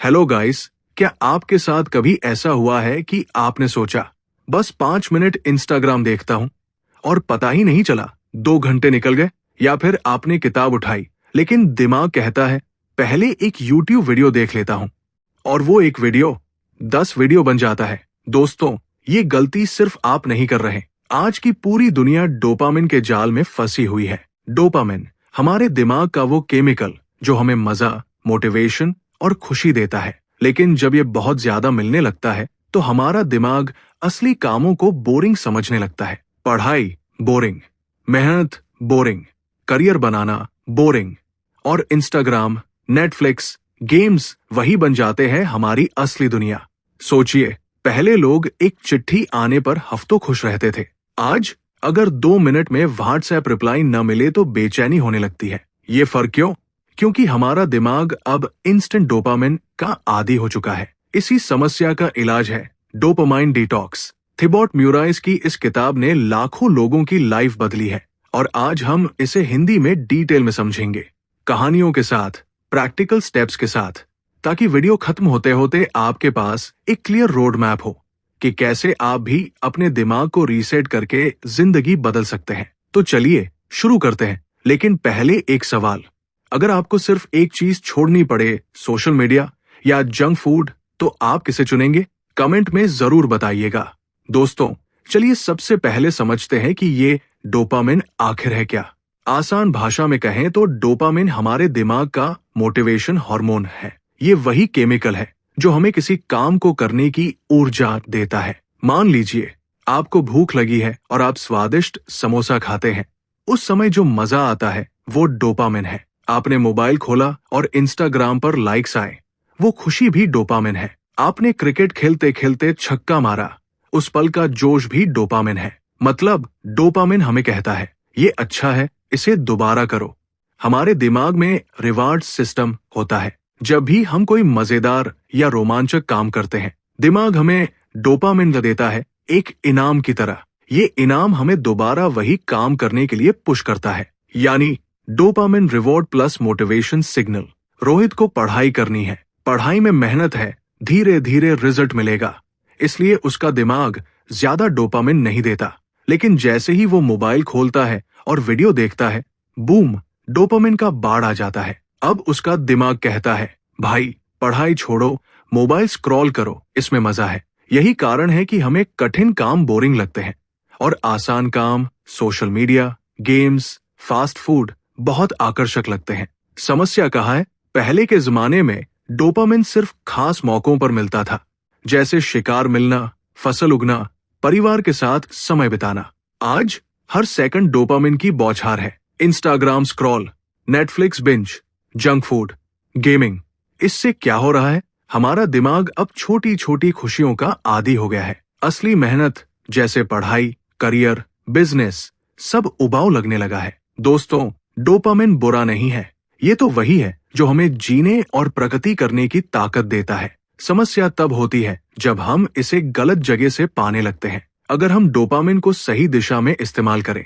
Hello guys, क्या आपके साथ कभी ऐसा हुआ है कि आपने सोचा बस 5 मिनट इंस्टाग्राम देखता हूं और पता ही नहीं चला 2 घंटे निकल गए। या फिर आपने किताब उठाई लेकिन दिमाग कहता है पहले एक यूट्यूब वीडियो देख लेता हूं और वो एक वीडियो 10 वीडियो बन जाता है। दोस्तों, ये गलती सिर्फ आप नहीं कर रहे। आज की पूरी दुनिया डोपामिन के जाल में फंसी हुई है। डोपामिन हमारे दिमाग का वो केमिकल जो हमें मजा, मोटिवेशन और खुशी देता है। लेकिन जब ये बहुत ज्यादा मिलने लगता है तो हमारा दिमाग असली कामों को बोरिंग समझने लगता है। पढ़ाई बोरिंग, मेहनत बोरिंग, करियर बनाना बोरिंग, और इंस्टाग्राम, नेटफ्लिक्स, गेम्स वही बन जाते हैं हमारी असली दुनिया। सोचिए, पहले लोग एक चिट्ठी आने पर हफ्तों खुश रहते थे। आज अगर 2 मिनट में व्हाट्सएप रिप्लाई न मिले तो बेचैनी होने लगती है। ये फर्क क्यों? क्योंकि हमारा दिमाग अब इंस्टेंट डोपामिन का आदी हो चुका है। इसी समस्या का इलाज है डोपामाइन डिटॉक्स। थिबॉट म्यूराइस की इस किताब ने लाखों लोगों की लाइफ बदली है और आज हम इसे हिंदी में डिटेल में समझेंगे, कहानियों के साथ, प्रैक्टिकल स्टेप्स के साथ, ताकि वीडियो खत्म होते होते आपके पास एक क्लियर रोड मैप हो कि कैसे आप भी अपने दिमाग को रीसेट करके जिंदगी बदल सकते हैं। तो चलिए शुरू करते हैं। लेकिन पहले एक सवाल, अगर आपको सिर्फ एक चीज छोड़नी पड़े, सोशल मीडिया या जंक फूड, तो आप किसे चुनेंगे? कमेंट में जरूर बताइएगा। दोस्तों, चलिए सबसे पहले समझते हैं कि ये डोपामिन आखिर है क्या। आसान भाषा में कहें तो डोपामिन हमारे दिमाग का मोटिवेशन हार्मोन है। ये वही केमिकल है जो हमें किसी काम को करने की ऊर्जा देता है। मान लीजिए आपको भूख लगी है और आप स्वादिष्ट समोसा खाते हैं। उस समय जो मजा आता है वो डोपामिन है। आपने मोबाइल खोला और इंस्टाग्राम पर लाइक्स आए, वो खुशी भी डोपामिन है। आपने क्रिकेट खेलते खेलते छक्का मारा, उस पल का जोश भी डोपामिन है। मतलब डोपामिन हमें कहता है ये अच्छा है, इसे दोबारा करो। हमारे दिमाग में रिवार्ड सिस्टम होता है। जब भी हम कोई मजेदार या रोमांचक काम करते हैं, दिमाग हमें डोपामिन देता है, एक इनाम की तरह। ये इनाम हमें दोबारा वही काम करने के लिए पुश करता है। यानी dopamine reward plus motivation signal. Rohit को पढ़ाई करनी है, पढ़ाई में मेहनत है, धीरे धीरे रिजल्ट मिलेगा, इसलिए उसका दिमाग ज्यादा डोपामिन नहीं देता। लेकिन जैसे ही वो मोबाइल खोलता है और वीडियो देखता है, बूम, डोपामिन का बाढ़ आ जाता है। अब उसका दिमाग कहता है भाई पढ़ाई छोड़ो, मोबाइल स्क्रॉल करो, इसमें मजा है। यही कारण है कि हमें कठिन काम बोरिंग लगते हैं और आसान काम, social media, games, fast food बहुत आकर्षक लगते हैं। समस्या कहाँ है? पहले के जमाने में डोपामिन सिर्फ खास मौकों पर मिलता था, जैसे शिकार मिलना, फसल उगना, परिवार के साथ समय बिताना। आज हर सेकंड डोपामिन की बौछार है। Instagram scroll, Netflix binge, junk food, gaming. इससे क्या हो रहा है? हमारा दिमाग अब छोटी छोटी खुशियों का आदी हो गया है। असली मेहनत जैसे पढ़ाई, करियर, बिजनेस, सब उबाऊ लगने लगा है। दोस्तों, डोपामिन बुरा नहीं है, ये तो वही है जो हमें जीने और प्रगति करने की ताकत देता है। समस्या तब होती है जब हम इसे गलत जगह से पाने लगते हैं। अगर हम डोपामिन को सही दिशा में इस्तेमाल करें,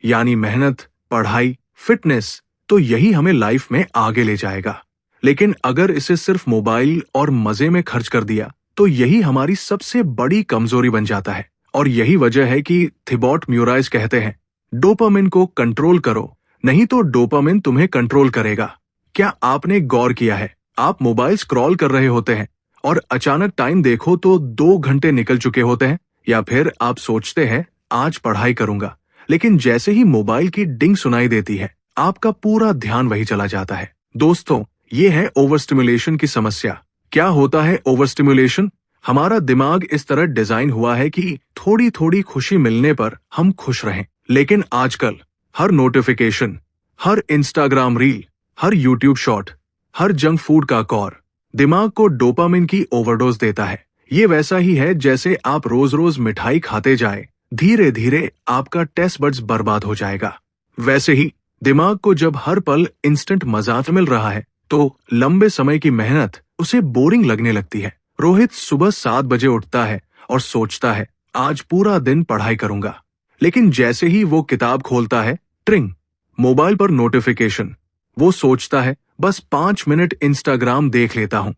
यानी मेहनत, पढ़ाई, फिटनेस, तो यही हमें लाइफ में आगे ले जाएगा। लेकिन अगर इसे सिर्फ मोबाइल और मजे में खर्च कर दिया तो यही हमारी सबसे बड़ी कमजोरी बन जाता है। और यही वजह है कि थिबॉट म्यूराइस कहते हैं डोपामिन को कंट्रोल करो, नहीं तो डोपामिन तुम्हें कंट्रोल करेगा। क्या आपने गौर किया है, आप मोबाइल स्क्रॉल कर रहे होते हैं और अचानक टाइम देखो तो 2 घंटे निकल चुके होते हैं। या फिर आप सोचते हैं आज पढ़ाई करूंगा, लेकिन जैसे ही मोबाइल की डिंग सुनाई देती है, आपका पूरा ध्यान वही चला जाता है। दोस्तों, ये है ओवर स्टिमुलेशन की समस्या। क्या होता है ओवर स्टिमुलेशन? हमारा दिमाग इस तरह डिजाइन हुआ है कि थोड़ी थोड़ी खुशी मिलने पर हम खुश रहें। लेकिन आजकल हर नोटिफिकेशन, हर इंस्टाग्राम रील, हर यूट्यूब शॉर्ट, हर जंक फूड का कॉर दिमाग को डोपामिन की ओवरडोज देता है। ये वैसा ही है जैसे आप रोज रोज मिठाई खाते जाए, धीरे धीरे आपका टेस्ट बड्स बर्बाद हो जाएगा। वैसे ही दिमाग को जब हर पल इंस्टेंट मजा मिल रहा है तो लंबे समय की मेहनत उसे बोरिंग लगने लगती है। रोहित सुबह 7 बजे उठता है और सोचता है आज पूरा दिन पढ़ाई करूंगा। लेकिन जैसे ही वो किताब खोलता है, ट्रिंग, मोबाइल पर नोटिफिकेशन। वो सोचता है बस 5 मिनट इंस्टाग्राम देख लेता हूं।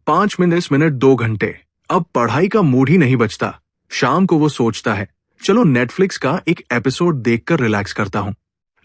5 मिनट 2 घंटे। अब पढ़ाई का मूड ही नहीं बचता। शाम को वो सोचता है, चलो नेटफ्लिक्स का एक एपिसोड देखकर रिलैक्स करता हूँ।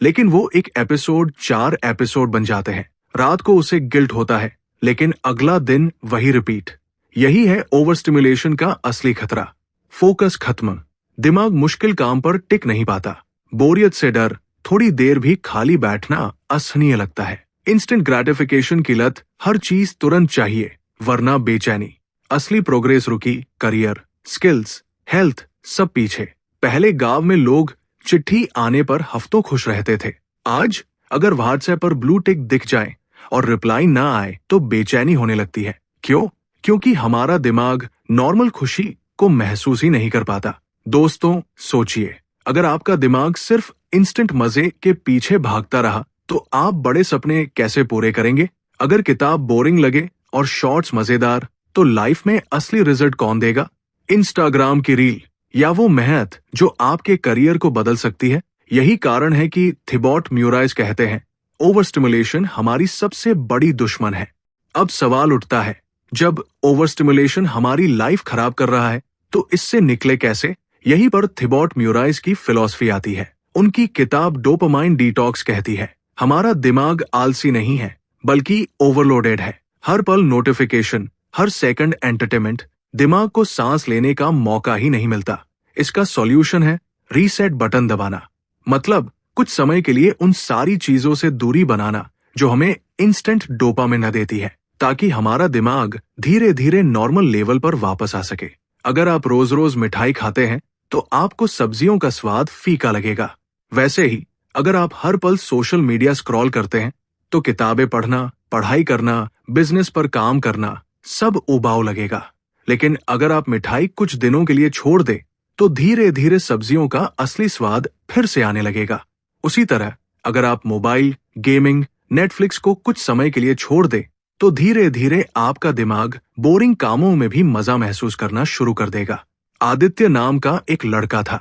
लेकिन वो एक एपिसोड 4 एपिसोड बन जाते हैं। रात को उसे गिल्ट होता है, लेकिन अगला दिन वही रिपीट। यही है ओवर स्टिमुलेशन का असली खतरा। फोकस खत्म, दिमाग मुश्किल काम पर टिक नहीं पाता। बोरियत से डर, थोड़ी देर भी खाली बैठना असहनीय लगता है। इंस्टेंट ग्रेटिफिकेशन की लत, हर चीज तुरंत चाहिए, वरना बेचैनी। असली प्रोग्रेस रुकी, करियर, स्किल्स, हेल्थ सब पीछे। पहले गांव में लोग चिट्ठी आने पर हफ्तों खुश रहते थे। आज अगर व्हाट्सएप पर ब्लू टिक दिख जाए और रिप्लाई ना आए तो बेचैनी होने लगती है। क्यों? क्योंकि हमारा दिमाग नॉर्मल खुशी को महसूस ही नहीं कर पाता। दोस्तों, सोचिए, अगर आपका दिमाग सिर्फ इंस्टेंट मजे के पीछे भागता रहा तो आप बड़े सपने कैसे पूरे करेंगे? अगर किताब बोरिंग लगे और शॉर्ट्स मजेदार, तो लाइफ में असली रिजल्ट कौन देगा? इंस्टाग्राम की रील या वो मेहनत जो आपके करियर को बदल सकती है? यही कारण है कि थिबॉट म्यूराइज कहते हैं, ओवर स्टिमुलेशन हमारी सबसे बड़ी दुश्मन है। अब सवाल उठता है, जब ओवर स्टिमुलेशन हमारी लाइफ खराब कर रहा है तो इससे निकले कैसे? यहीं पर थिबॉट म्यूराइज की फिलॉसफी आती है। उनकी किताब डोपामाइन डिटॉक्स कहती है, हमारा दिमाग आलसी नहीं है, बल्कि ओवरलोडेड है। हर पल नोटिफिकेशन, हर सेकंड एंटरटेनमेंट, दिमाग को सांस लेने का मौका ही नहीं मिलता। इसका सॉल्यूशन है रीसेट बटन दबाना। मतलब कुछ समय के लिए उन सारी चीजों से दूरी बनाना जो हमें इंस्टेंट डोपामिन देती है, ताकि हमारा दिमाग धीरे धीरे नॉर्मल लेवल पर वापस आ सके। अगर आप रोज रोज मिठाई खाते हैं तो आपको सब्जियों का स्वाद फीका लगेगा। वैसे ही अगर आप हर पल सोशल मीडिया स्क्रॉल करते हैं तो किताबें पढ़ना, पढ़ाई करना, बिजनेस पर काम करना सब उबाऊ लगेगा। लेकिन अगर आप मिठाई कुछ दिनों के लिए छोड़ दे तो धीरे धीरे सब्जियों का असली स्वाद फिर से आने लगेगा। उसी तरह अगर आप मोबाइल, गेमिंग, नेटफ्लिक्स को कुछ समय के लिए छोड़ दे तो धीरे धीरे आपका दिमाग बोरिंग कामों में भी मजा महसूस करना शुरू कर देगा। आदित्य नाम का एक लड़का था।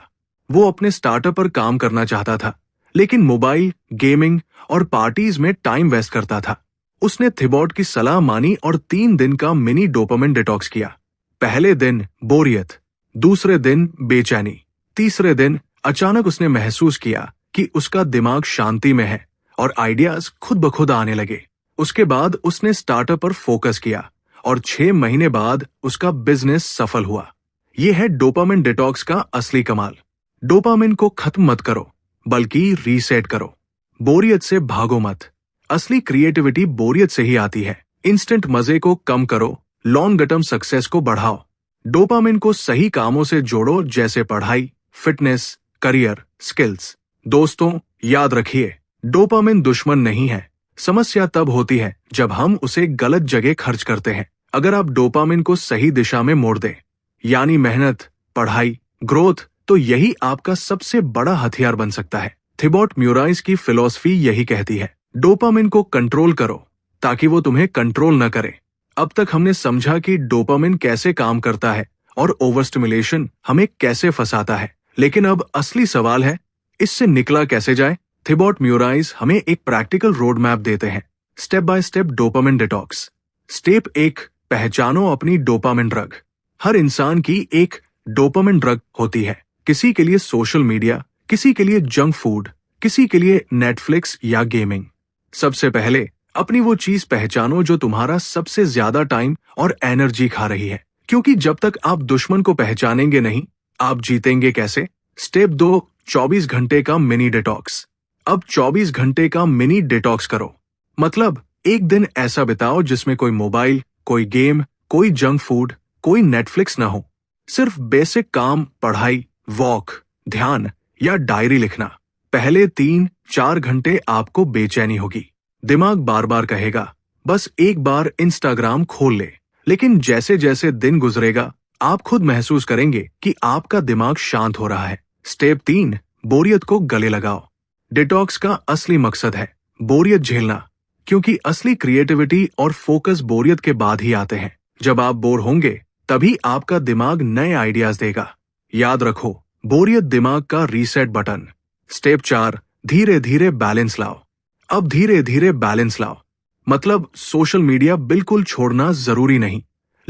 वो अपने स्टार्टअप पर काम करना चाहता था, लेकिन मोबाइल, गेमिंग और पार्टीज में टाइम वेस्ट करता था। उसने थिबॉट की सलाह मानी और 3 दिन का मिनी डोपामिन डिटॉक्स किया। पहले दिन बोरियत, दूसरे दिन बेचैनी, तीसरे दिन अचानक उसने महसूस किया कि उसका दिमाग शांति में है और आइडियाज खुद ब खुद आने लगे। उसके बाद उसने स्टार्टअप पर फोकस किया और 6 महीने बाद उसका बिजनेस सफल हुआ। यह है डोपामिन डिटॉक्स का असली कमाल। डोपामिन को खत्म मत करो, बल्कि रीसेट करो। बोरियत से भागो मत। असली क्रिएटिविटी बोरियत से ही आती है। इंस्टेंट मजे को कम करो, लॉन्ग टर्म सक्सेस को बढ़ाओ। डोपामिन को सही कामों से जोड़ो, जैसे पढ़ाई, फिटनेस, करियर, स्किल्स। दोस्तों, याद रखिए, डोपामिन दुश्मन नहीं है। समस्या तब होती है जब हम उसे गलत जगह खर्च करते हैं। अगर आप डोपामिन को सही दिशा में मोड़ दें, यानी मेहनत, पढ़ाई, ग्रोथ, तो यही आपका सबसे बड़ा हथियार बन सकता है। थिबॉट म्यूराइज की फिलॉसफी यही कहती है, डोपामिन को कंट्रोल करो ताकि वो तुम्हें कंट्रोल न करे। अब तक हमने समझा कि डोपामिन कैसे काम करता है और ओवरस्टिमुलेशन हमें कैसे फंसाता है। लेकिन अब असली सवाल है, इससे निकला कैसे जाए? थिबॉट म्यूराइज हमें एक प्रैक्टिकल रोड मैप देते हैं, step by step dopamine detox. Step 1, पहचानो अपनी डोपामिन ड्रग। हर इंसान की एक डोपामिन ड्रग होती है। किसी के लिए सोशल मीडिया, किसी के लिए जंक फूड, किसी के लिए नेटफ्लिक्स या गेमिंग। सबसे पहले अपनी वो चीज पहचानो जो तुम्हारा सबसे ज्यादा टाइम और एनर्जी खा रही है, क्योंकि जब तक आप दुश्मन को पहचानेंगे नहीं, आप जीतेंगे कैसे? स्टेप 2, 24 घंटे का मिनी डिटॉक्स। अब 24 घंटे का मिनी डिटॉक्स करो। मतलब एक दिन ऐसा बिताओ जिसमें कोई मोबाइल, कोई गेम, कोई जंक फूड, कोई नेटफ्लिक्स ना हो। सिर्फ बेसिक काम, पढ़ाई, वॉक, ध्यान या डायरी लिखना। पहले 3-4 घंटे आपको बेचैनी होगी। दिमाग बार बार कहेगा, बस एक बार इंस्टाग्राम खोल ले। लेकिन जैसे जैसे दिन गुजरेगा, आप खुद महसूस करेंगे कि आपका दिमाग शांत हो रहा है। स्टेप 3, बोरियत को गले लगाओ। डिटॉक्स का असली मकसद है बोरियत झेलना, क्योंकि असली क्रिएटिविटी और फोकस बोरियत के बाद ही आते हैं। जब आप बोर होंगे, तभी आपका दिमाग नए आइडियाज देगा। याद रखो, बोरियत दिमाग का रीसेट बटन। स्टेप 4, धीरे धीरे बैलेंस लाओ। अब धीरे धीरे बैलेंस लाओ, मतलब सोशल मीडिया बिल्कुल छोड़ना जरूरी नहीं,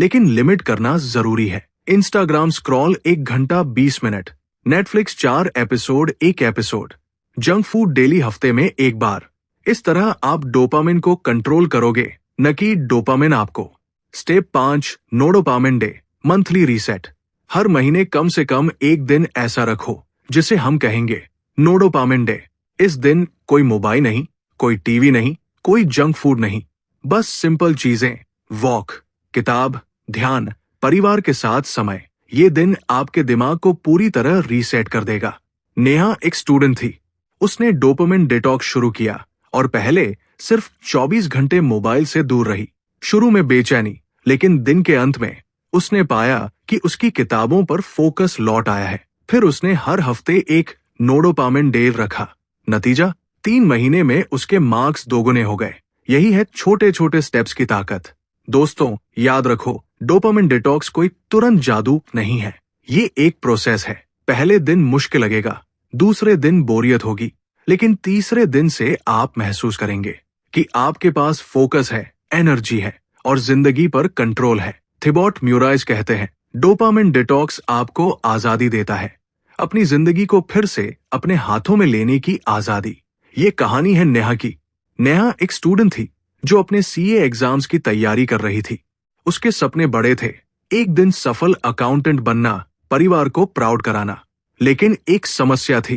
लेकिन लिमिट करना जरूरी है। इंस्टाग्राम स्क्रॉल 1 घंटा 20 minute, Netflix 4 episode 1 episode, junk food daily हफ्ते में 1 बार। इस तरह आप डोपामिन को कंट्रोल करोगे, न कि डोपामिन आपको। Step 5, no dopamine day, monthly reset. हर महीने कम से कम एक दिन ऐसा रखो जिसे हम कहेंगे नो डोपामिन डे। इस दिन कोई मोबाइल नहीं, कोई टीवी नहीं, कोई जंक फूड नहीं, बस सिंपल चीजें, वॉक, किताब, ध्यान, परिवार के साथ समय। ये दिन आपके दिमाग को पूरी तरह रीसेट कर देगा। नेहा एक स्टूडेंट थी। उसने डोपामिन डिटॉक्स शुरू किया और पहले सिर्फ 24 घंटे मोबाइल से दूर रही। शुरू में बेचैनी, लेकिन दिन के अंत में उसने पाया कि उसकी किताबों पर फोकस लौट आया है। फिर उसने हर हफ्ते एक नो डोपामिन डे रखा। नतीजा, 3 महीने में उसके मार्क्स दोगुने हो गए। यही है छोटे छोटे स्टेप्स की ताकत। दोस्तों, याद रखो, डोपामिन डिटॉक्स कोई तुरंत जादू नहीं है। ये एक प्रोसेस है। पहले दिन मुश्किल लगेगा, दूसरे दिन बोरियत होगी, लेकिन तीसरे दिन से आप महसूस करेंगे कि आपके पास फोकस है, एनर्जी है और जिंदगी पर कंट्रोल है। थिबॉट म्यूराइज कहते हैं, डोपामिन डिटॉक्स आपको आजादी देता है, अपनी जिंदगी को फिर से अपने हाथों में लेने की आजादी। ये कहानी है नेहा की। नेहा एक स्टूडेंट थी जो अपने सीए एग्जाम्स की तैयारी कर रही थी। उसके सपने बड़े थे, एक दिन सफल अकाउंटेंट बनना, परिवार को प्राउड कराना। लेकिन एक समस्या थी।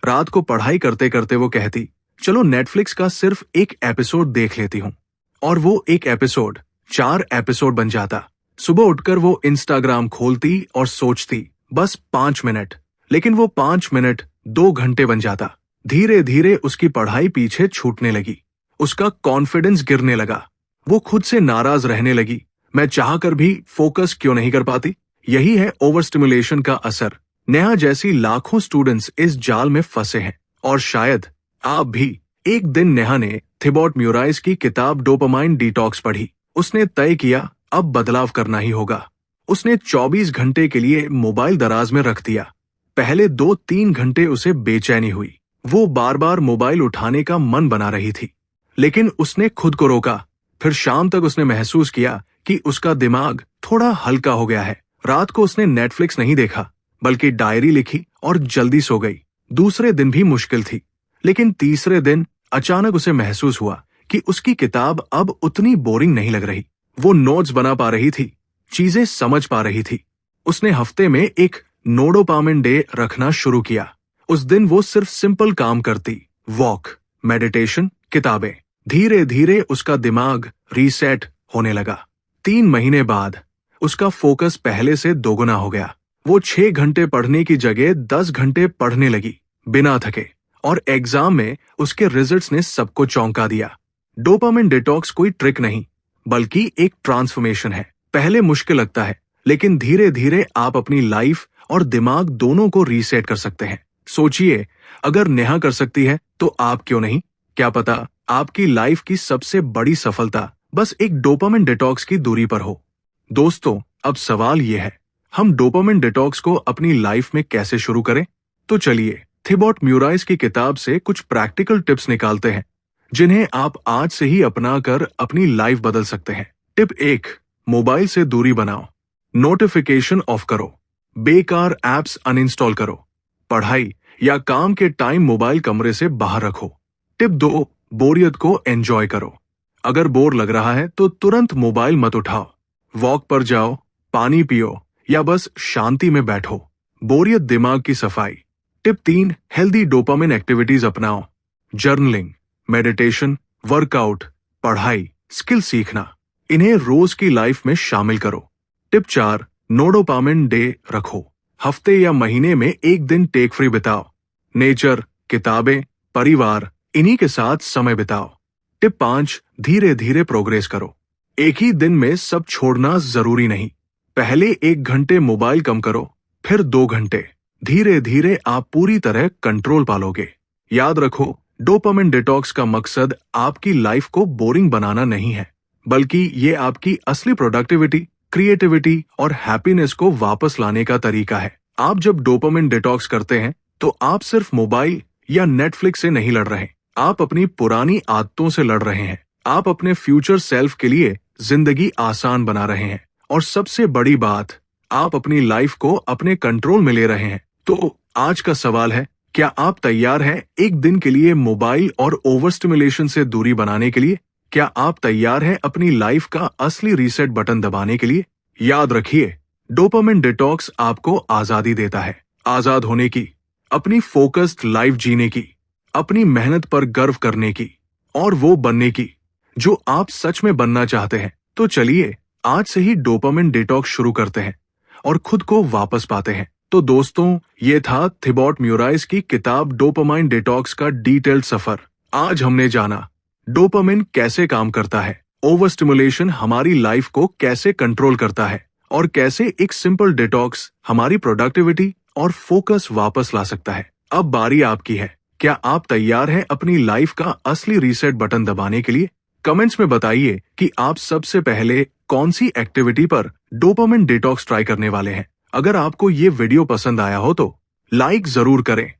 रात को पढ़ाई करते करते वो कहती, चलो नेटफ्लिक्स का सिर्फ एक एपिसोड देख लेती हूँ। और वो एक एपिसोड 4 एपिसोड बन जाता। सुबह उठकर वो इंस्टाग्राम खोलती और सोचती, बस 5 मिनट। लेकिन वो 5 मिनट 2 घंटे बन जाता। धीरे धीरे उसकी पढ़ाई पीछे छूटने लगी। उसका कॉन्फिडेंस गिरने लगा। वो खुद से नाराज रहने लगी, मैं चाहकर भी फोकस क्यों नहीं कर पाती। यही है ओवर स्टिमुलेशन का असर। नेहा जैसी लाखों स्टूडेंट्स इस जाल में फंसे हैं, और शायद आप भी। एक दिन नेहा ने थिबॉट म्यूराइज की किताब डोपामाइन डिटॉक्स पढ़ी। उसने तय किया, अब बदलाव करना ही होगा। उसने 24 घंटे के लिए मोबाइल दराज में रख दिया। पहले 2-3 घंटे उसे बेचैनी हुई। वो बार बार मोबाइल उठाने का मन बना रही थी, लेकिन उसने खुद को रोका। फिर शाम तक उसने महसूस किया कि उसका दिमाग थोड़ा हल्का हो गया है। रात को उसने नेटफ्लिक्स नहीं देखा, बल्कि डायरी लिखी और जल्दी सो गई। दूसरे दिन भी मुश्किल थी, लेकिन तीसरे दिन अचानक उसे महसूस हुआ कि उसकी किताब अब उतनी बोरिंग नहीं लग रही। वो नोट्स बना पा रही थी, चीजें समझ पा रही थी। उसने हफ्ते में एक नो डोपामिन डे रखना शुरू किया। उस दिन वो सिर्फ सिंपल काम करती, वॉक, मेडिटेशन, किताबें। धीरे धीरे उसका दिमाग रीसेट होने लगा। 3 महीने बाद उसका फोकस पहले से दोगुना हो गया। वो 6 घंटे पढ़ने की जगह 10 घंटे पढ़ने लगी, बिना थके। और एग्जाम में उसके रिजल्ट्स ने सबको चौंका दिया। डोपामिन डिटॉक्स कोई ट्रिक नहीं, बल्कि एक ट्रांसफॉर्मेशन है। पहले मुश्किल लगता है, लेकिन धीरे धीरे आप अपनी लाइफ और दिमाग दोनों को रीसेट कर सकते हैं। सोचिए, अगर नेहा कर सकती है तो आप क्यों नहीं। क्या पता आपकी लाइफ की सबसे बड़ी सफलता बस एक डोपामिन डिटॉक्स की दूरी पर हो। दोस्तों, अब सवाल यह है, हम डोपामिन डिटॉक्स को अपनी लाइफ में कैसे शुरू करें? तो चलिए थिबॉट म्यूराइज की किताब से कुछ प्रैक्टिकल टिप्स निकालते हैं, जिन्हें आप आज से ही अपनाकर अपनी लाइफ बदल सकते हैं। टिप 1, मोबाइल से दूरी बनाओ। नोटिफिकेशन ऑफ करो, बेकार एप्स अनइंस्टॉल करो। पढ़ाई या काम के टाइम मोबाइल कमरे से बाहर रखो। टिप 2, बोरियत को एंजॉय करो। अगर बोर लग रहा है तो तुरंत मोबाइल मत उठाओ। वॉक पर जाओ, पानी पियो या बस शांति में बैठो। बोरियत दिमाग की सफाई। टिप 3, हेल्दी डोपामिन एक्टिविटीज अपनाओ। जर्नलिंग, मेडिटेशन, वर्कआउट, पढ़ाई, स्किल सीखना। इन्हें रोज की लाइफ में शामिल करो। टिप 4, नो डोपामिन डे रखो। हफ्ते या महीने में एक दिन टेक फ्री बिताओ। नेचर, किताबें, परिवार, इन्हीं के साथ समय बिताओ। टिप 5, धीरे धीरे प्रोग्रेस करो। एक ही दिन में सब छोड़ना जरूरी नहीं। पहले 1 घंटे मोबाइल कम करो, फिर 2 घंटे। धीरे धीरे आप पूरी तरह कंट्रोल पालोगे। याद रखो, डोपामिन डिटॉक्स का मकसद आपकी लाइफ को बोरिंग बनाना नहीं है, बल्कि ये आपकी असली प्रोडक्टिविटी, क्रिएटिविटी और हैप्पीनेस को वापस लाने का तरीका है। आप जब डोपामिन डिटॉक्स करते हैं तो आप सिर्फ मोबाइल या नेटफ्लिक्स से नहीं लड़ रहे, आप अपनी पुरानी आदतों से लड़ रहे हैं। आप अपने फ्यूचर सेल्फ के लिए जिंदगी आसान बना रहे हैं और सबसे बड़ी बात, आप अपनी लाइफ को अपने कंट्रोल में ले रहे हैं। तो आज का सवाल है, क्या आप तैयार हैं एक दिन के लिए मोबाइल और ओवर स्टिमुलेशन से दूरी बनाने के लिए? क्या आप तैयार हैं अपनी लाइफ का असली रीसेट बटन दबाने के लिए? याद रखिए, डोपामिन डिटॉक्स आपको आजादी देता है, आजाद होने की, अपनी फोकस्ड लाइफ जीने की, अपनी मेहनत पर गर्व करने की और वो बनने की जो आप सच में बनना चाहते हैं। तो चलिए आज से ही डोपामिन डिटॉक्स शुरू करते हैं और खुद को वापस पाते हैं। तो दोस्तों, ये था थिबॉट म्यूराइस की किताब डोपामाइन डिटॉक्स का डिटेल्ड सफर। आज हमने जाना डोपामिन कैसे काम करता है, ओवर स्टिमुलेशन हमारी लाइफ को कैसे कंट्रोल करता है और कैसे एक सिंपल डिटॉक्स हमारी प्रोडक्टिविटी और फोकस वापस ला सकता है। अब बारी आपकी है। क्या आप तैयार हैं अपनी लाइफ का असली रीसेट बटन दबाने के लिए? कमेंट्स में बताइए कि आप सबसे पहले कौन सी एक्टिविटी पर डोपामिन डिटॉक्स ट्राई करने वाले हैं। अगर आपको ये वीडियो पसंद आया हो तो लाइक जरूर करें,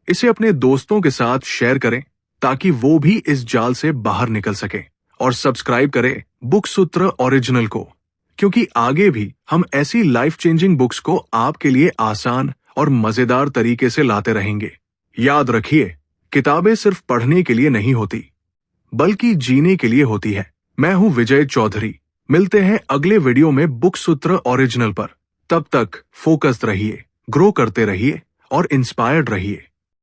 इसे अपने दोस्तों के साथ शेयर करें ताकि वो भी इस जाल से बाहर निकल सके, और सब्सक्राइब करें बुक सूत्र ओरिजिनल को, क्योंकि आगे भी हम ऐसी लाइफ चेंजिंग बुक्स को आपके लिए आसान और मजेदार तरीके से लाते रहेंगे। याद रखिए, किताबें सिर्फ पढ़ने के लिए नहीं होती, बल्कि जीने के लिए होती है। मैं हूं विजय चौधरी। मिलते हैं अगले वीडियो में बुक सूत्र ओरिजिनल पर। तब तक फोकस्ड रहिए, ग्रो करते रहिए और इंस्पायर्ड रहिए।